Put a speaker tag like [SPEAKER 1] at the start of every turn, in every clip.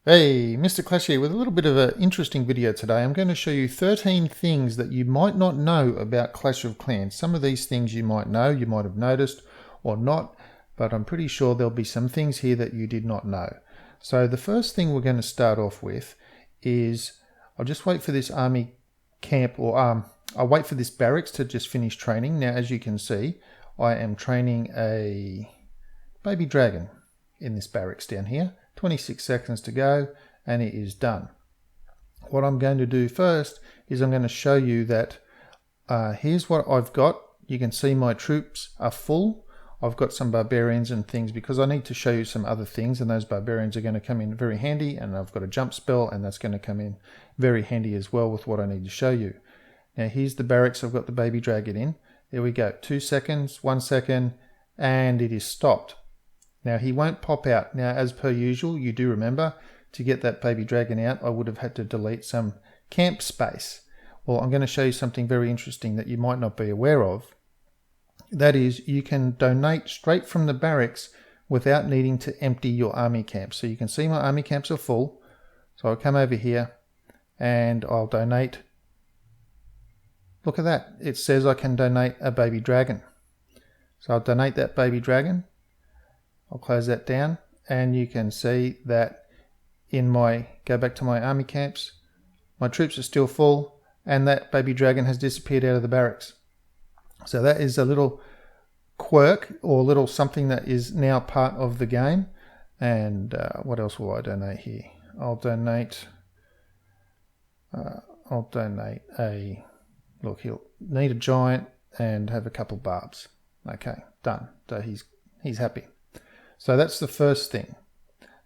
[SPEAKER 1] Hey, Mr. Clash here with a little bit of an interesting video today. I'm going to show you 13 things that you might not know about Clash of Clans. Some of these things you might know, you might have noticed or not, but I'm pretty sure there'll be some things here that you did not know. So the first thing we're going to start off with is, I'll just wait for this army camp, or I'll wait for this barracks to just finish training. Now, as you can see, I am training a baby dragon in this barracks down here. 26 seconds to go and it is done. What I'm going to do first is I'm going to show you that here's what I've got. You can see my troops are full. I've got some barbarians and things because I need to show you some other things, and those barbarians are going to come in very handy, and I've got a jump spell and that's going to come in very handy as well with what I need to show you. Now here's the barracks I've got the baby dragon in. There we go, 2 seconds, 1 second, and it is stopped. Now he won't pop out. Now as per usual, you do remember to get that baby dragon out I would have had to delete some camp space. Well, I'm going to show you something very interesting that you might not be aware of. That is, you can donate straight from the barracks without needing to empty your army camp. So you can see my army camps are full. So I'll come over here and I'll donate. Look at that. It says I can donate a baby dragon. So I'll donate that baby dragon. I'll close that down, and you can see that in my, go back to my army camps, my troops are still full and that baby dragon has disappeared out of the barracks. So that is a little quirk or little something that is now part of the game. And what else will I donate here? I'll donate a, look, he'll need a giant and have a couple barbs. Okay, done. So he's happy. So that's the first thing.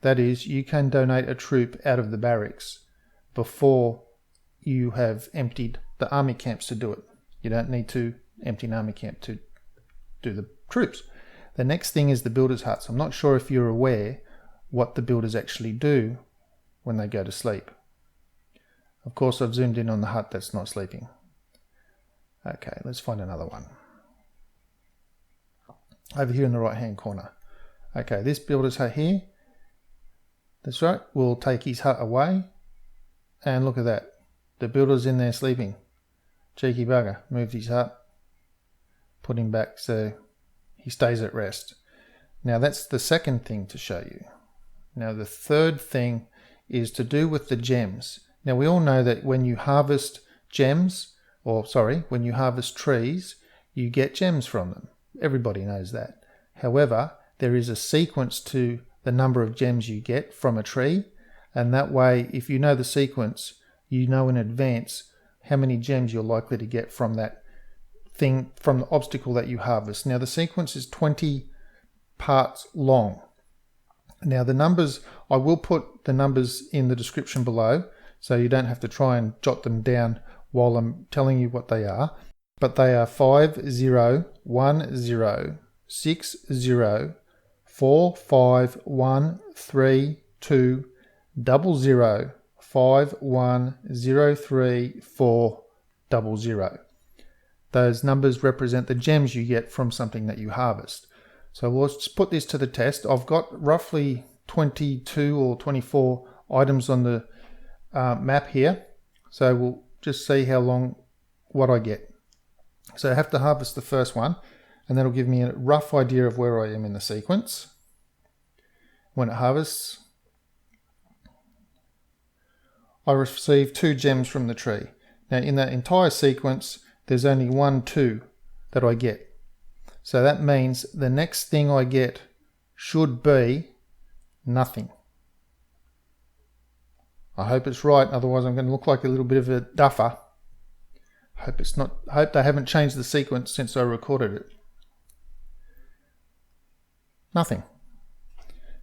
[SPEAKER 1] That is, you can donate a troop out of the barracks before you have emptied the army camps to do it. You don't need to empty an army camp to do the troops. The next thing is the builders' huts. I'm not sure if you're aware what the builders actually do when they go to sleep. Of course, I've zoomed in on the hut that's not sleeping. Okay, let's find another one. Over here in the right-hand corner. Okay, this builder's hut here, that's right, we'll take his hut away, and look at that, the builder's in there sleeping. Cheeky bugger, moved his hut, put him back so he stays at rest. Now that's the second thing to show you. Now the third thing is to do with the gems. Now we all know that when you harvest gems, when you harvest trees, you get gems from them. Everybody knows that. However, there is a sequence to the number of gems you get from a tree, and that way, if you know the sequence, you know in advance how many gems you're likely to get from that thing, from the obstacle that you harvest. Now the sequence is 20 parts long. Now the numbers, I will put the numbers in the description below, so you don't have to try and jot them down while I'm telling you what they are, but they are 5 0 1 0 6 0 4 5 1 3 2 00 5 1 0 3 4 00. Those numbers represent the gems you get from something that you harvest. So let's put this to the test. I've got roughly 22 or 24 items on the map here. So we'll just see how long, what I get. So I have to harvest the first one, and that'll give me a rough idea of where I am in the sequence. When it harvests, I receive 2 gems from the tree. Now in that entire sequence, there's only 1, 2 that I get. So that means the next thing I get should be nothing. I hope it's right, otherwise I'm going to look like a little bit of a duffer. Hope it's not. Hope they haven't changed the sequence since I recorded it. Nothing.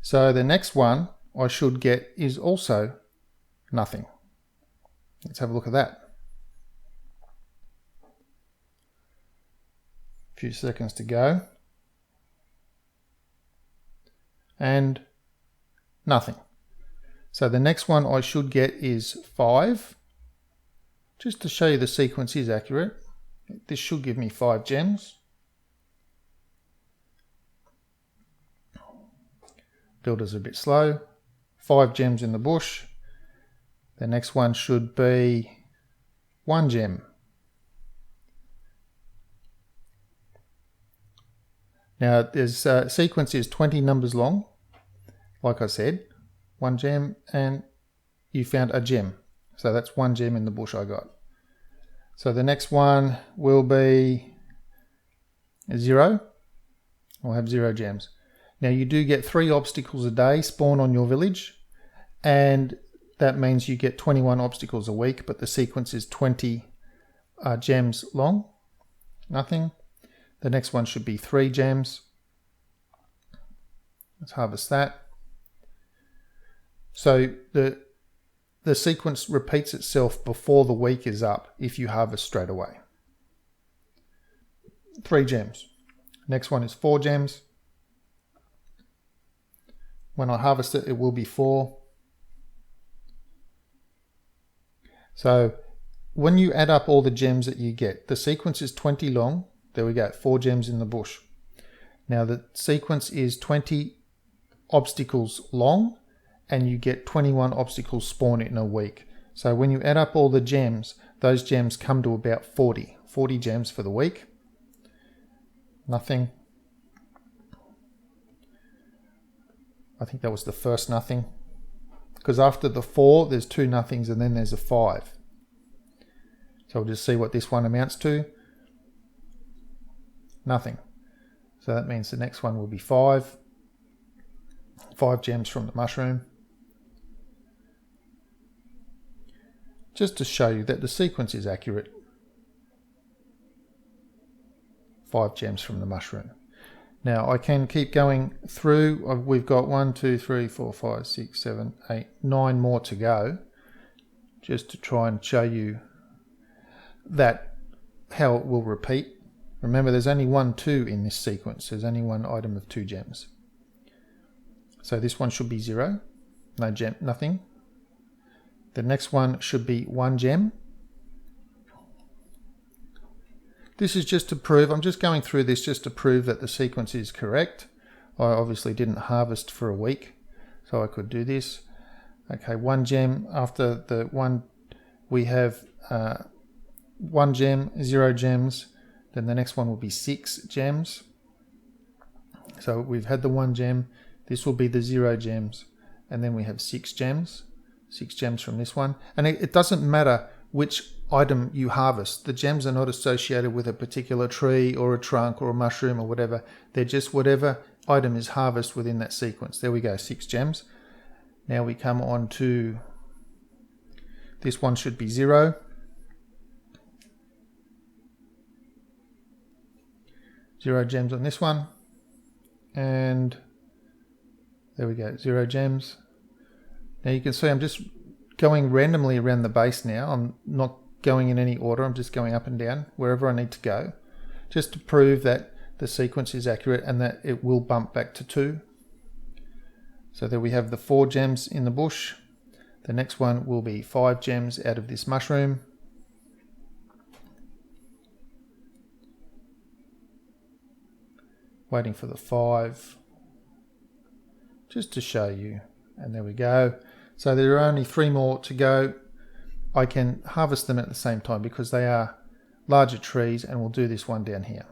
[SPEAKER 1] So the next one I should get is also nothing. Let's have a look at that. A few seconds to go. And nothing. So the next one I should get is 5. Just to show you the sequence is accurate. This should give me 5 gems. Builder's a bit slow. 5 gems in the bush. The next one should be 1 gem. Now this sequence is 20 numbers long, like I said, 1 gem, and you found a gem. So that's 1 gem in the bush I got. So the next one will be 0. I'll have 0 gems. Now you do get 3 obstacles a day spawn on your village, and that means you get 21 obstacles a week, but the sequence is 20 gems long. Nothing. The next one should be 3 gems. Let's harvest that. So the sequence repeats itself before the week is up if you harvest straight away. 3 gems. Next one is 4 gems. When I harvest it, it will be 4. So when you add up all the gems that you get, the sequence is 20 long. There we go, 4 gems in the bush. Now the sequence is 20 obstacles long, and you get 21 obstacles spawn in a week. So when you add up all the gems, those gems come to about 40 gems for the week. Nothing. I think that was the first nothing, because after the 4 there's 2 nothings and then there's a 5. So we'll just see what this one amounts to. Nothing. So that means the next one will be 5 gems from the mushroom. Just to show you that the sequence is accurate. 5 gems from the mushroom. Now I can keep going through. We've got 1, 2, 3, 4, 5, 6, 7, 8, 9 more to go, just to try and show you that how it will repeat. Remember, there's only 1, 2 in this sequence. There's only one item of 2 gems. So this one should be 0. No gem, nothing. The next one should be 1 gem. This is just to prove, I'm just going through this just to prove that the sequence is correct. I obviously didn't harvest for a week, so I could do this. Okay, 1 gem. After the 1, we have 1 gem, 0 gems. Then the next one will be 6 gems. So we've had the 1 gem. This will be the 0 gems. And then we have 6 gems. 6 gems from this one. And it doesn't matter which item you harvest. The gems are not associated with a particular tree or a trunk or a mushroom or whatever. They're just whatever item is harvested within that sequence. There we go, 6 gems. Now we come on to this one, should be 0. Zero gems on this one, and there we go, 0 gems. Now you can see I'm just going randomly around the base now. I'm not going in any order, I'm just going up and down wherever I need to go, just to prove that the sequence is accurate and that it will bump back to 2. So there we have the 4 gems in the bush. The next one will be 5 gems out of this mushroom. Waiting for the 5, just to show you, and there we go. So there are only 3 more to go. I can harvest them at the same time because they are larger trees, and we'll do this one down here.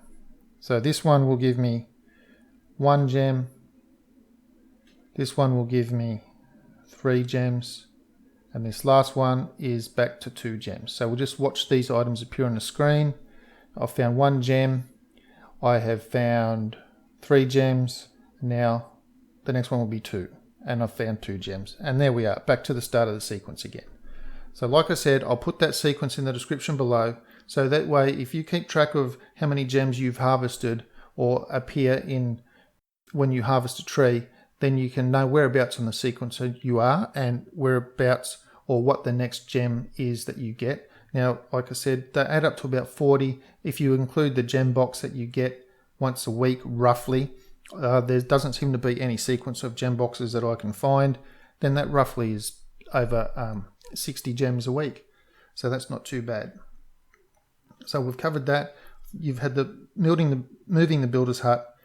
[SPEAKER 1] So this one will give me 1 gem. This one will give me 3 gems, and this last one is back to 2 gems. So we'll just watch these items appear on the screen. I've found 1 gem. I have found 3 gems. Now the next one will be 2, and I've found 2 gems, and there we are, back to the start of the sequence again. So like I said, I'll put that sequence in the description below, so that way if you keep track of how many gems you've harvested or appear in when you harvest a tree, then you can know whereabouts on the sequence you are and whereabouts or what the next gem is that you get. Now like I said, they add up to about 40 if you include the gem box that you get once a week roughly. There doesn't seem to be any sequence of gem boxes that I can find. Then that roughly is over 60 gems a week, so that's not too bad. So we've covered that. You've had the moving the builder's hut,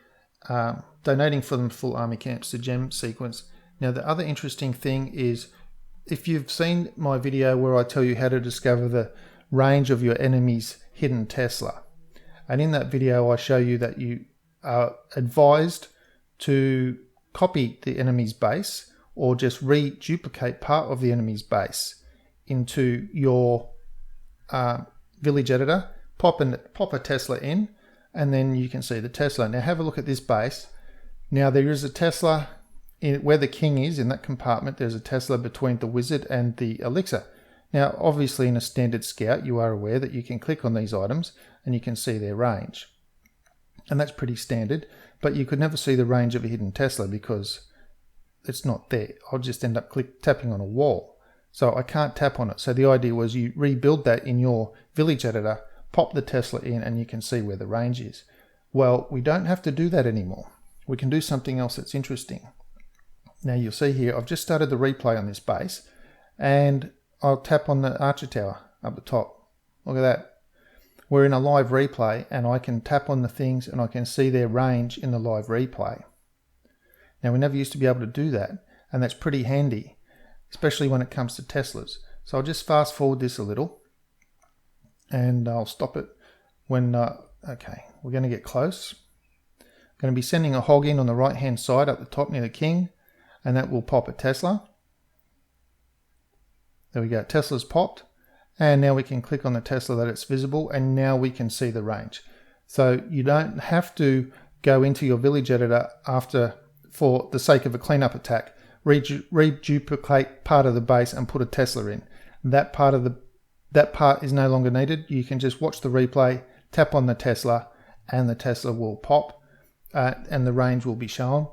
[SPEAKER 1] donating for them full army camps, the gem sequence. Now the other interesting thing is, if you've seen my video where I tell you how to discover the range of your enemy's hidden Tesla, and in that video I show you that you are advised to copy the enemy's base or just reduplicate part of the enemy's base into your village editor, pop a Tesla in, and then you can see the Tesla. Now have a look at this base. Now there is a Tesla where the king is, in that compartment. There's a Tesla between the wizard and the elixir. Now obviously in a standard scout you are aware that you can click on these items and you can see their range, and that's pretty standard, but you could never see the range of a hidden Tesla because it's not there. I'll just end up tapping on a wall, so I can't tap on it. So the idea was you rebuild that in your village editor, pop the Tesla in, and you can see where the range is. Well, we don't have to do that anymore. We can do something else that's interesting. Now you'll see here I've just started the replay on this base, and I'll tap on the archer tower up the top. Look at that. We're in a live replay and I can tap on the things and I can see their range in the live replay. Now we never used to be able to do that, and that's pretty handy, especially when it comes to Teslas. So I'll just fast forward this a little and I'll stop it when, okay, we're going to get close. I'm going to be sending a hog in on the right hand side up the top near the king, and that will pop a Tesla. There we go, Tesla's popped. And now we can click on the Tesla that it's visible, and now we can see the range. So you don't have to go into your village editor for the sake of a cleanup attack, reduplicate part of the base and put a Tesla in. That part is no longer needed. You can just watch the replay, tap on the Tesla, and the Tesla will pop, and the range will be shown.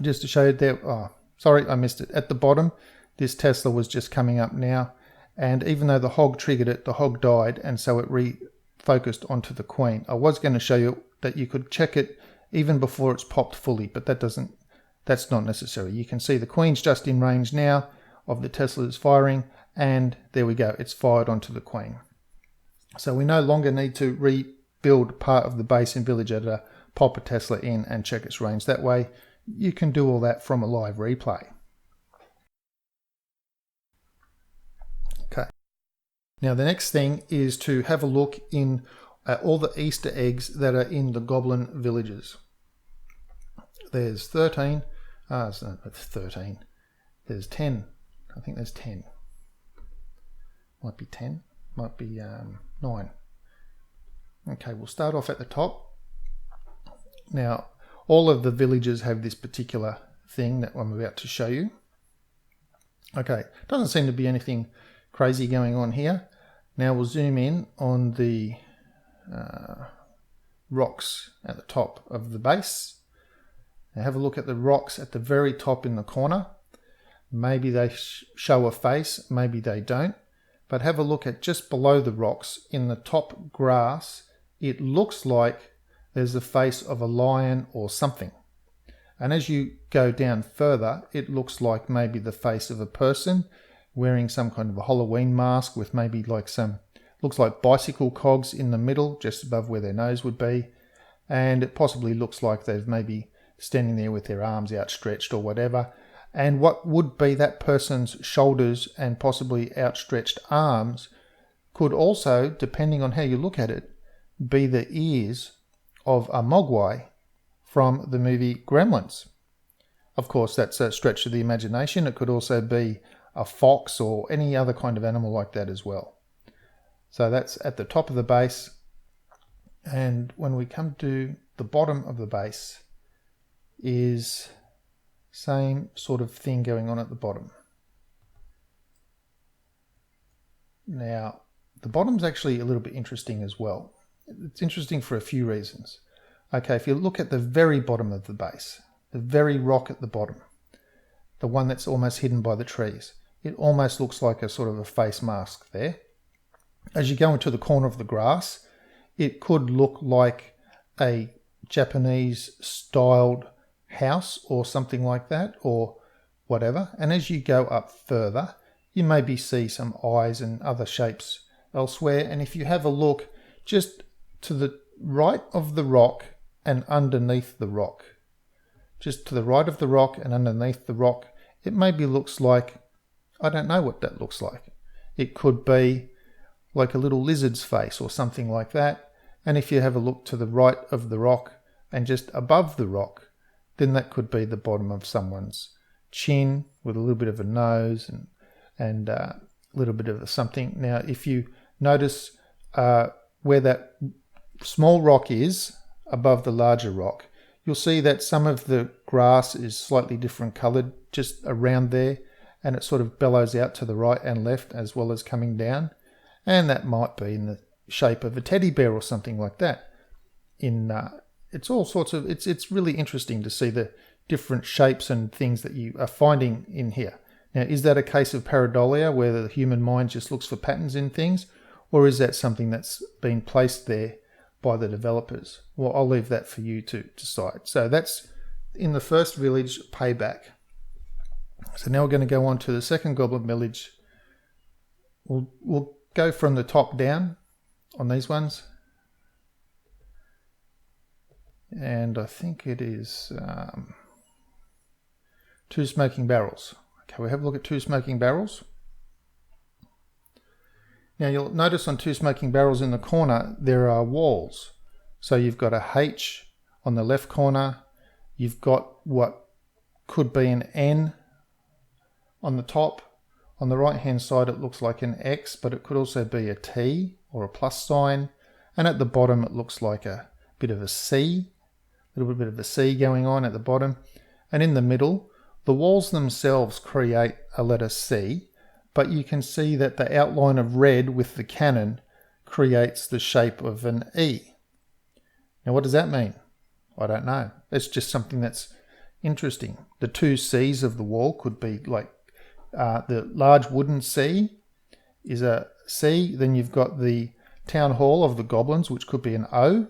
[SPEAKER 1] Just to show you there, oh, sorry, I missed it. At the bottom, this Tesla was just coming up now. And even though the hog triggered it, the hog died, and so it refocused onto the queen. I was going to show you that you could check it even before it's popped fully, but that's not necessary. You can see the queen's just in range now of the Tesla's firing, and there we go, it's fired onto the queen. So we no longer need to rebuild part of the base in village editor, pop a Tesla in and check its range. That way you can do all that from a live replay. Now the next thing is to have a look at all the Easter eggs that are in the Goblin villages. There's 13. It's not 13. There's 10. I think there's 10. Might be 10. Might be 9. Okay, we'll start off at the top. Now all of the villages have this particular thing that I'm about to show you. Okay, doesn't seem to be anything crazy going on here. Now we'll zoom in on the rocks at the top of the base. Now have a look at the rocks at the very top in the corner. Maybe they show a face, maybe they don't. But have a look at just below the rocks in the top grass. It looks like there's the face of a lion or something. And as you go down further, it looks like maybe the face of a person wearing some kind of a Halloween mask with maybe like looks like bicycle cogs in the middle, just above where their nose would be. And it possibly looks like they've maybe standing there with their arms outstretched or whatever. And what would be that person's shoulders and possibly outstretched arms could also, depending on how you look at it, be the ears of a mogwai from the movie Gremlins. Of course, that's a stretch of the imagination. It could also be a fox or any other kind of animal like that as well. So that's at the top of the base. And when we come to the bottom of the base is same sort of thing going on at the bottom. Now, the bottom's actually a little bit interesting as well. It's interesting for a few reasons. Okay, if you look at the very bottom of the base, the very rock at the bottom, the one that's almost hidden by the trees, it almost looks like a sort of a face mask there. As you go into the corner of the grass, it could look like a Japanese styled house or something like that, or whatever. And as you go up further, you maybe see some eyes and other shapes elsewhere. And if you have a look just to the right of the rock and underneath the rock, just to the right of the rock and underneath the rock, it maybe looks like, I don't know what that looks like. It could be like a little lizard's face or something like that. And if you have a look to the right of the rock and just above the rock, then that could be the bottom of someone's chin with a little bit of a nose and a little bit of something. Now, if you notice where that small rock is above the larger rock, you'll see that some of the grass is slightly different coloured just around there, and it sort of bellows out to the right and left as well as coming down. And that might be in the shape of a teddy bear or something like that. It's all sorts of, it's really interesting to see the different shapes and things that you are finding in here. Now, is that a case of pareidolia where the human mind just looks for patterns in things, or is that something that's been placed there by the developers? Well, I'll leave that for you to decide. So that's in the first village, Payback. So now we're going to go on to the second Goblin village. We'll go from the top down on these ones. And I think it is 2 smoking barrels. Okay, we have a look at 2 smoking barrels. Now you'll notice on 2 smoking barrels in the corner, there are walls. So you've got a H on the left corner. You've got what could be an N on the top. On the right hand side, it looks like an X, but it could also be a T or a plus sign. And at the bottom, it looks like a bit of a C, a little bit of a C going on at the bottom. And in the middle, the walls themselves create a letter C, but you can see that the outline of red with the cannon creates the shape of an E. Now, what does that mean? I don't know. It's just something that's interesting. The 2 C's of the wall could be like the large wooden C is a C. Then you've got the town hall of the goblins, which could be an O.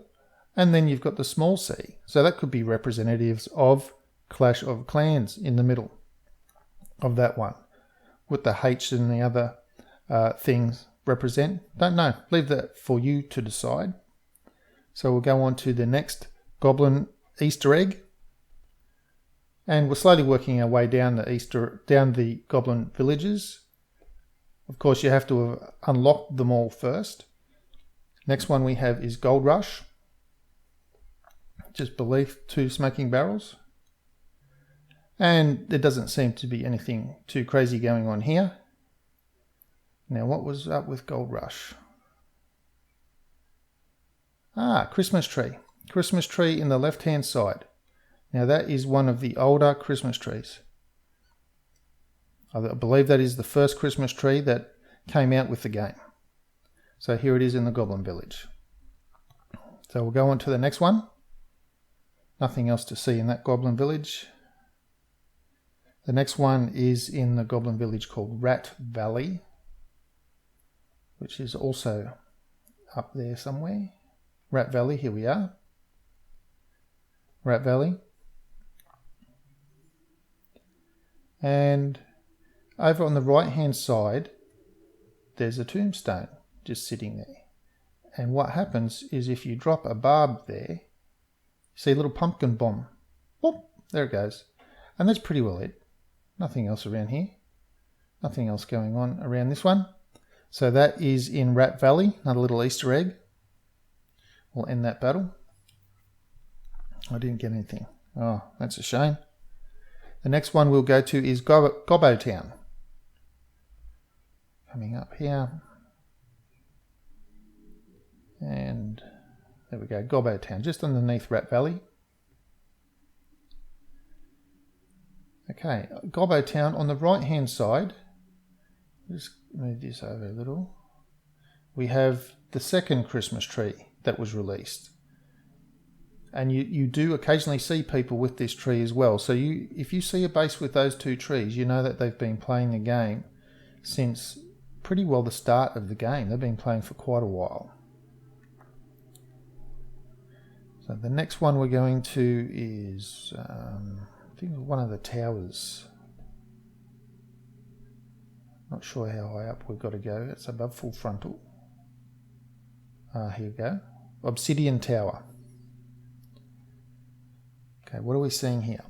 [SPEAKER 1] And then you've got the small C. So that could be representatives of Clash of Clans in the middle of that one. What the H and the other things represent, don't know. Leave that for you to decide. So we'll go on to the next Goblin Easter egg. And we're slowly working our way down the Goblin villages. Of course, you have to have unlocked them all first. Next one we have is Gold Rush. Just beneath 2 smoking barrels. And there doesn't seem to be anything too crazy going on here. Now, what was up with Gold Rush? Christmas tree. Christmas tree in the left-hand side. Now, that is one of the older Christmas trees. I believe that is the first Christmas tree that came out with the game. So here it is in the Goblin Village. So we'll go on to the next one. Nothing else to see in that Goblin Village. The next one is in the Goblin Village called Rat Valley, which is also up there somewhere. Rat Valley, here we are. Rat Valley. And over on the right hand side, there's a tombstone just sitting there. And what happens is if you drop a barb there, see a little pumpkin bomb. Boop, there it goes. And that's pretty well it. Nothing else around here. Nothing else going on around this one. So that is in Rat Valley, another little Easter egg. We'll end that battle. I didn't get anything. Oh, that's a shame. The next one we'll go to is Gobbo Town. Coming up here. And there we go, Gobbo Town, just underneath Rat Valley. Okay, Gobbo Town on the right hand side. Just move this over a little. We have the second Christmas tree that was released. And you do occasionally see people with this tree as well. So if you see a base with those 2 trees, you know that they've been playing the game since pretty well the start of the game. They've been playing for quite a while. So the next one we're going to is, I think one of the towers. Not sure how high up we've got to go. It's above full frontal. Here we go. Obsidian Tower. Okay, what are we seeing here?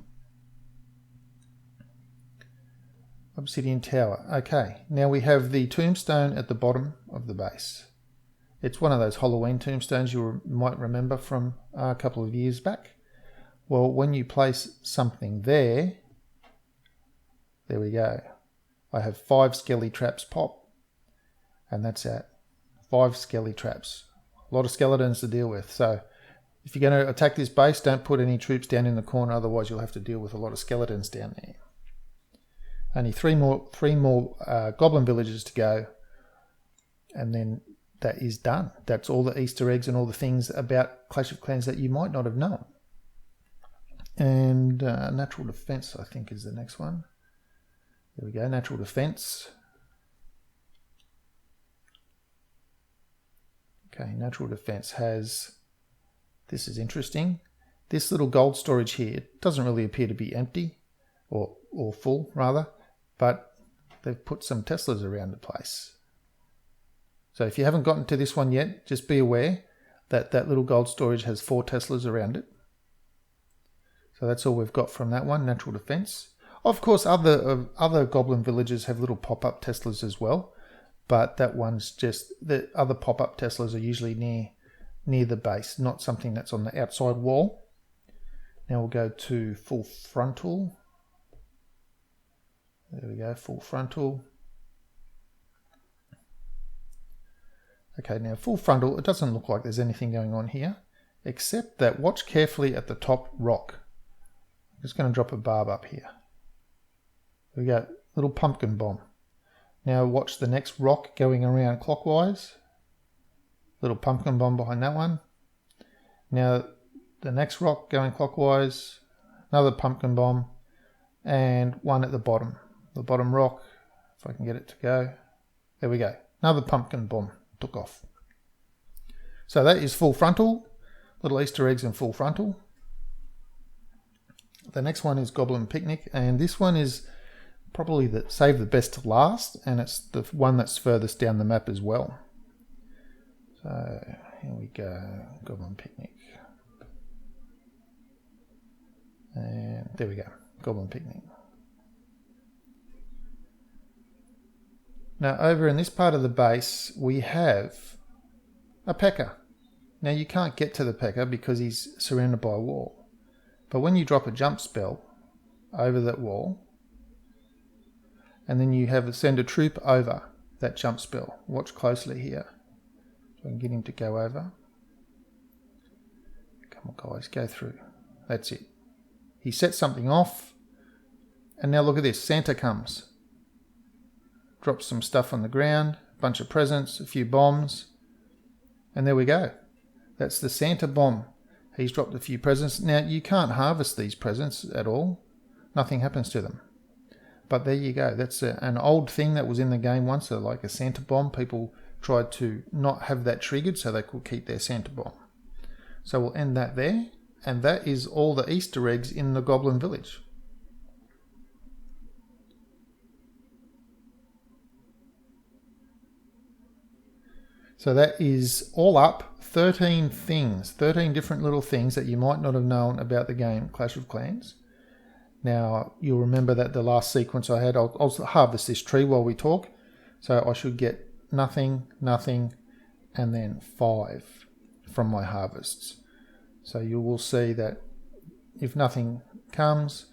[SPEAKER 1] Obsidian tower. Okay, now we have the tombstone at the bottom of the base. It's one of those Halloween tombstones you might remember from a couple of years back. Well, when you place something there we go. I have 5 skelly traps pop, and that's it. 5 skelly traps. A lot of skeletons to deal with. So if you're going to attack this base, don't put any troops down in the corner, otherwise you'll have to deal with a lot of skeletons down there. Only three more goblin villages to go, and then that is done. That's all the Easter eggs and all the things about Clash of Clans that you might not have known. And natural defense, I think, is the next one. There we go, natural defense. Okay, natural defense has, this is interesting, this little gold storage here. It doesn't really appear to be empty, or full rather, but they've put some Teslas around the place. So if you haven't gotten to this one yet, just be aware that that little gold storage has 4 Teslas around it. So that's all we've got from that one, natural defense. Of course, other goblin villages have little pop-up Teslas as well, but that one's just, the other pop-up Teslas are usually near the base, not something that's on the outside wall. Now we'll go to full frontal. There we go, full frontal. Okay, now full frontal, it doesn't look like there's anything going on here, except that watch carefully at the top rock. I'm just going to drop a barb up here. There we go, little pumpkin bomb. Now watch the next rock going around clockwise. Little pumpkin bomb behind that one. Now the next rock going clockwise, another pumpkin bomb, and one at the bottom. The bottom rock, if I can get it to go. There we go, another pumpkin bomb took off. So that is full frontal, little Easter eggs in full frontal. The next one is Goblin Picnic, and this one is probably save the best to last, and it's the one that's furthest down the map as well. So here we go, Goblin Picnic. And there we go, Goblin Picnic. Now over in this part of the base we have a P.E.K.K.A. Now you can't get to the P.E.K.K.A. because he's surrounded by a wall. But when you drop a jump spell over that wall, and then you send a troop over that jump spell. Watch closely here. So I can get him to go over. Come on guys, go through. That's it. He sets something off, and now look at this, Santa comes. Drops some stuff on the ground, a bunch of presents, a few bombs, and there we go. That's the Santa bomb. He's dropped a few presents. Now, you can't harvest these presents at all. Nothing happens to them. But there you go. That's an old thing that was in the game once, like a Santa bomb. People tried to not have that triggered so they could keep their Santa bomb. So we'll end that there. And that is all the Easter eggs in the Goblin Village. So that is all up 13 things, 13 different little things that you might not have known about the game Clash of Clans. Now, you'll remember that the last sequence I had, I'll harvest this tree while we talk. So I should get nothing, nothing, and then 5 from my harvests. So you will see that if nothing comes,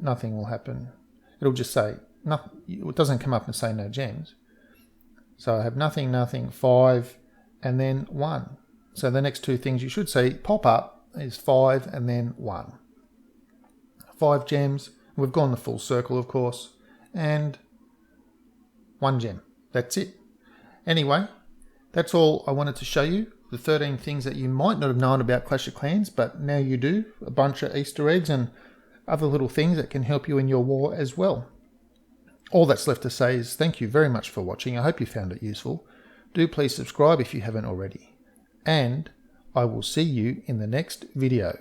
[SPEAKER 1] nothing will happen. It'll just say, nothing, it doesn't come up and say no gems. So I have nothing, nothing, 5, and then 1. So the next 2 things you should see pop up is 5 and then 1. 5 gems. We've gone the full circle, of course, and 1 gem. That's it. Anyway, that's all I wanted to show you. The 13 things that you might not have known about Clash of Clans, but now you do. A bunch of Easter eggs and other little things that can help you in your war as well. All that's left to say is thank you very much for watching. I hope you found it useful. Do please subscribe if you haven't already. And I will see you in the next video.